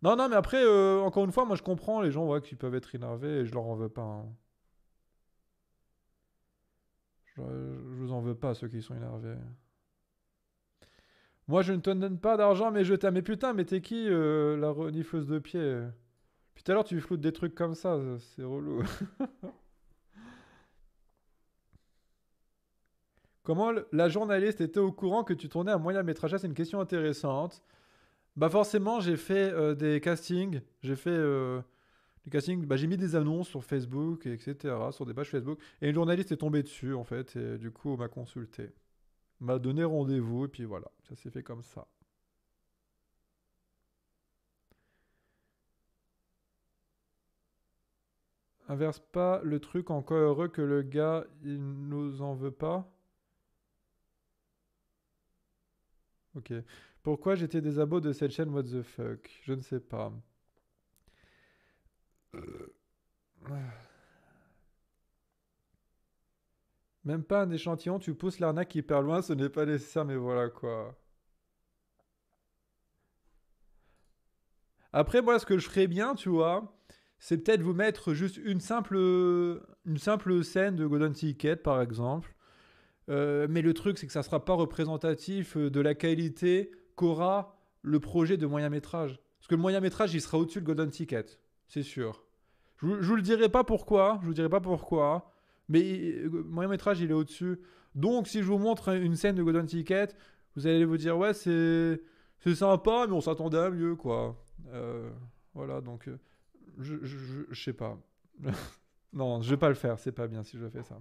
Non, non, mais après, encore une fois, moi je comprends les gens ouais, qui peuvent être énervés et je leur en veux pas, hein. Je vous en veux pas, ceux qui sont énervés. Moi, je ne te donne pas d'argent, mais je t'aime. Mais putain, mais t'es qui, la renifleuse de pied? Puis tout à l'heure, tu floutes des trucs comme ça, c'est relou. Comment la journaliste était au courant que tu tournais un moyen métrage? Ça, c'est une question intéressante. Bah forcément, j'ai fait des castings. J'ai fait des castings. Bah, j'ai mis des annonces sur Facebook, etc. Sur des pages Facebook. Et une journaliste est tombée dessus, en fait. Et du coup, on m'a consulté. M'a donné rendez-vous. Et puis voilà, ça s'est fait comme ça. Inverse pas le truc encore heureux que le gars, il nous en veut pas. Ok. Pourquoi j'étais des abos de cette chaîne What the fuck? Je ne sais pas. Même pas un échantillon, tu pousses l'arnaque hyper loin, ce n'est pas nécessaire, mais voilà quoi. Après, moi, ce que je ferais bien, tu vois, c'est peut-être vous mettre juste une simple scène de Golden Ticket, par exemple. Mais le truc, c'est que ça sera pas représentatif de la qualité qu'aura le projet de moyen métrage. Parce que le moyen métrage, il sera au-dessus de Golden Ticket, c'est sûr. Je vous le dirai pas pourquoi, je vous dirai pas pourquoi, mais moyen métrage, il est au-dessus. Donc, si je vous montre une scène de Golden Ticket, vous allez vous dire, ouais, c'est sympa, mais on s'attendait à mieux, quoi. Euh, voilà, donc, je sais pas. Non, je vais pas le faire, c'est pas bien si je fais ça.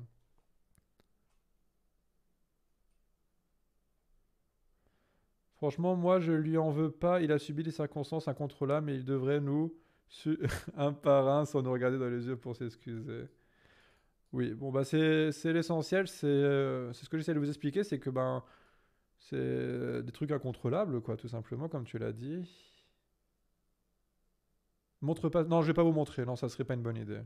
Franchement, moi, je lui en veux pas. Il a subi des circonstances incontrôlables, mais il devrait nous, un par un, sans nous regarder dans les yeux pour s'excuser. Oui, bon, bah, c'est l'essentiel. C'est ce que j'essaie de vous expliquer, c'est que ben, c'est des trucs incontrôlables, quoi, tout simplement, comme tu l'as dit. Montre pas. Non, je vais pas vous montrer. Non, ça serait pas une bonne idée.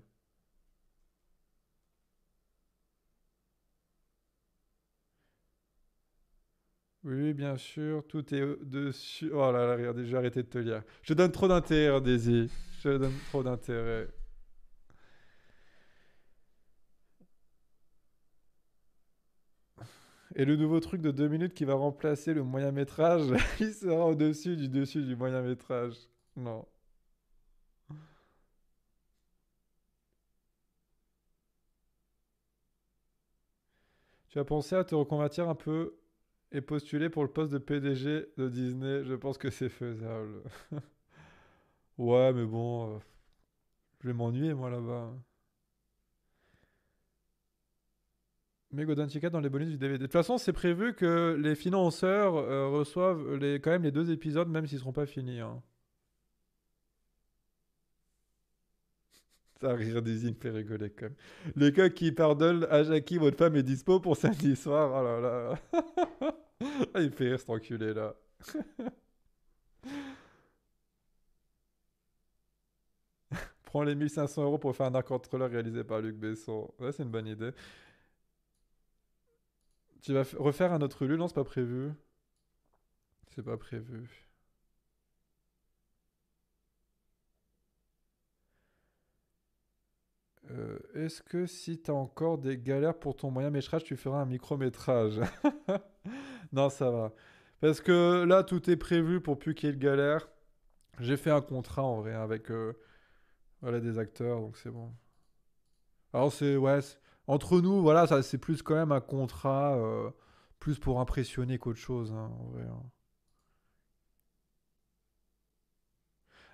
Oui, oui, bien sûr, tout est dessus. Oh là là, regardez, j'ai arrêté de te lire. Je donne trop d'intérêt, Daisy. Je donne trop d'intérêt. Et le nouveau truc de 2 minutes qui va remplacer le moyen métrage, il sera au-dessus du moyen métrage. Non. Tu as pensé à te reconvertir un peu et postuler pour le poste de PDG de Disney? Je pense que c'est faisable. Ouais, mais bon, je vais m'ennuyer moi là-bas. Mais Golden Ticket dans les bonus du DVD. De toute façon, c'est prévu que les financeurs reçoivent quand même les 2 épisodes, même s'ils seront pas finis, hein. Ça rire des me fait rigoler quand même. Les gars qui pardonnent à Jackie, votre femme est dispo pour samedi soir. Oh là là. Ah, il fait rire cet enculé là. Prends les 1 500 € pour faire un arc contrôleur réalisé par Luc Besson. Ouais, c'est une bonne idée. Tu vas refaire un autre lieu? Non, c'est pas prévu. C'est pas prévu. Est-ce que si t'as encore des galères pour ton moyen métrage, tu feras un micro-métrage? Non, ça va. Parce que là, tout est prévu pour plus qu'il y ait de galère. J'ai fait un contrat en vrai avec voilà, des acteurs, donc c'est bon. Alors ouais, entre nous, voilà, ça c'est plus quand même un contrat, plus pour impressionner qu'autre chose, hein, en vrai, hein.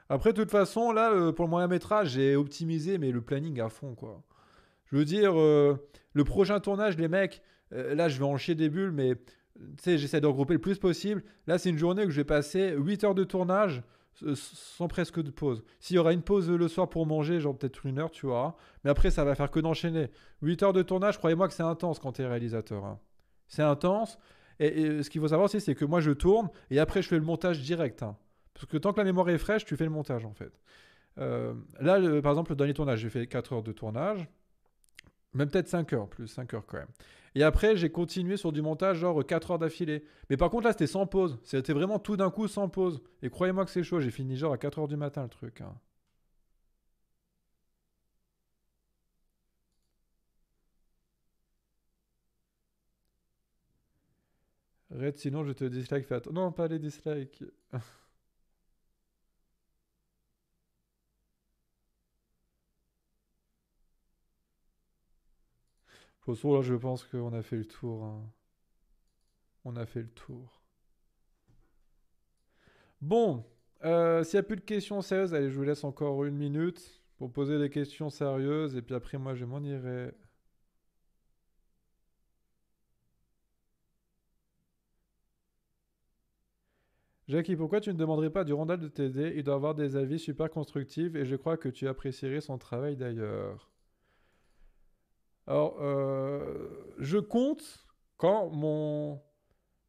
Après, de toute façon, là, pour le moyen métrage, j'ai optimisé, mais le planning à fond, quoi. Je veux dire, le prochain tournage, les mecs, là, je vais en chier des bulles, mais tu sais, j'essaie de regrouper le plus possible. Là, c'est une journée où je vais passer 8 heures de tournage sans presque de pause. S'il y aura une pause le soir pour manger, genre peut-être 1 heure, tu vois. Mais après, ça va faire que d'enchaîner. 8 heures de tournage, croyez-moi que c'est intense quand t'es réalisateur, hein. C'est intense. Et ce qu'il faut savoir aussi, c'est que moi, je tourne et après, je fais le montage direct, hein. Parce que tant que la mémoire est fraîche, tu fais le montage, en fait. Là, par exemple, le dernier tournage, j'ai fait 4 heures de tournage. Même peut-être 5 heures, plus 5 heures quand même. Et après, j'ai continué sur du montage, genre 4 heures d'affilée. Mais par contre, là, c'était sans pause. C'était vraiment tout d'un coup, sans pause. Et croyez-moi que c'est chaud, j'ai fini genre à 4 heures du matin le truc, hein. Red, sinon je te dislike, fais attention. Non, pas les dislikes. De toute façon, là, je pense qu'on a fait le tour, hein. On a fait le tour. Bon, s'il n'y a plus de questions sérieuses, allez, je vous laisse encore 1 minute pour poser des questions sérieuses et puis après moi je m'en irai. Jackie, pourquoi tu ne demanderais pas à Durandal de t'aider? Il doit avoir des avis super constructifs et je crois que tu apprécierais son travail d'ailleurs. Alors, je compte, quand mon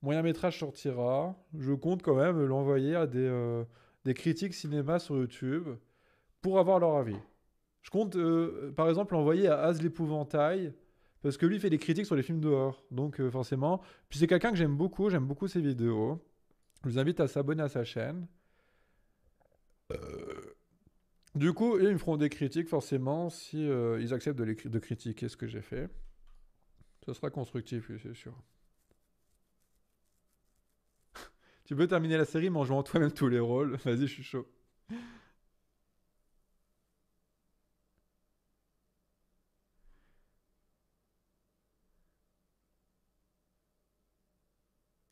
moyen métrage sortira, je compte quand même l'envoyer à des critiques cinéma sur YouTube pour avoir leur avis. Je compte, par exemple, l'envoyer à Az l'épouvantail, parce que lui fait des critiques sur les films dehors. Donc, forcément. Puis c'est quelqu'un que j'aime beaucoup ses vidéos. Je vous invite à s'abonner à sa chaîne. Du coup, ils me feront des critiques, forcément, si ils acceptent de critiquer ce que j'ai fait. Ce sera constructif, oui, c'est sûr. Tu peux terminer la série mais en jouant toi-même tous les rôles. Vas-y, je suis chaud.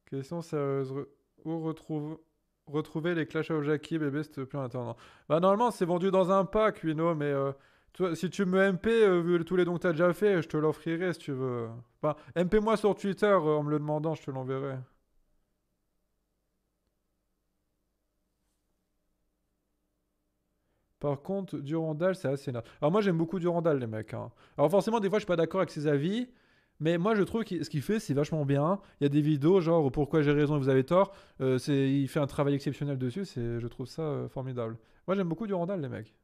Question sérieuse. Où retrouver les Clash of Jackie, bébé, s'il te plaît, en attendant. Bah, normalement, c'est vendu dans un pack, Wino, mais toi, si tu me MP, vu tous les dons que t'as déjà fait, je te l'offrirai si tu veux. Enfin, MP-moi sur Twitter en me le demandant, je te l'enverrai. Par contre, Durandal, c'est assez naze. Alors moi, j'aime beaucoup Durandal, les mecs, hein. Alors forcément, des fois, je suis pas d'accord avec ses avis, mais moi, je trouve que ce qu'il fait, c'est vachement bien. Il y a des vidéos, genre pourquoi j'ai raison et vous avez tort. Il fait un travail exceptionnel dessus. Je trouve ça formidable. Moi, j'aime beaucoup Durandal, les mecs.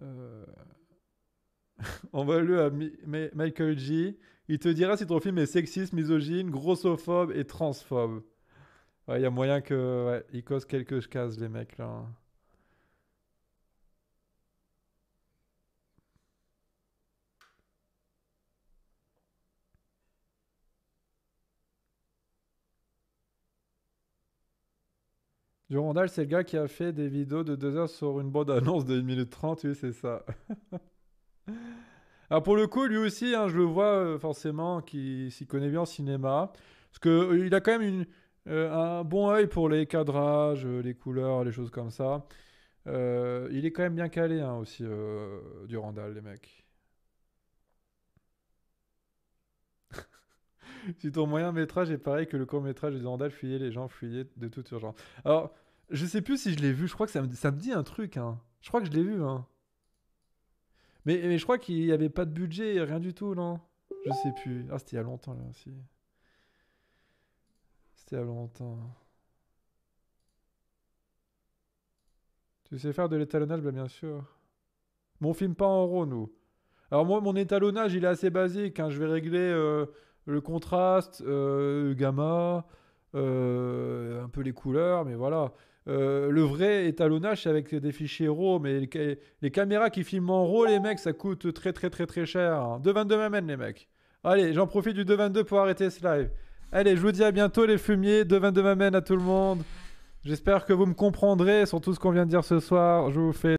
Euh, Envoie-le à Michael G. Il te dira si ton film est sexiste, misogyne, grossophobe et transphobe. Ouais, il y a moyen que, ouais, il cause quelques cases, les mecs, là. Durandal, c'est le gars qui a fait des vidéos de 2 heures sur une bande-annonce de 1 minute 30, oui, c'est ça. Alors pour le coup, lui aussi, hein, je le vois forcément qui s'y connaît bien en cinéma. Parce que il a quand même un bon œil pour les cadrages, les couleurs, les choses comme ça. Il est quand même bien calé hein, aussi, Durandal, les mecs. Si ton moyen métrage est pareil que le court métrage de Durandal, fuyez les gens, fuyez de toute urgence. Alors, je sais plus si je l'ai vu, je crois que ça me dit un truc. Hein. Je crois que je l'ai vu. Hein. Mais je crois qu'il n'y avait pas de budget, rien du tout, non? Je sais plus. Ah, c'était il y a longtemps, là aussi. C'était il y a longtemps. Tu sais faire de l'étalonnage, bah, bien sûr. Mon film pas en RAW, nous. Alors moi, mon étalonnage, il est assez basique. Hein. Je vais régler le contraste, le gamma, un peu les couleurs, mais voilà. Le vrai étalonnage, c'est avec des fichiers RAW, mais les caméras qui filment en RAW, les mecs, ça coûte très très très très cher. Hein. 2,22 m'amène, les mecs. Allez, j'en profite du 2,22 pour arrêter ce live. Allez, je vous dis à bientôt, les fumiers. 2,22 m'amène à tout le monde. J'espère que vous me comprendrez sur tout ce qu'on vient de dire ce soir. Je vous fais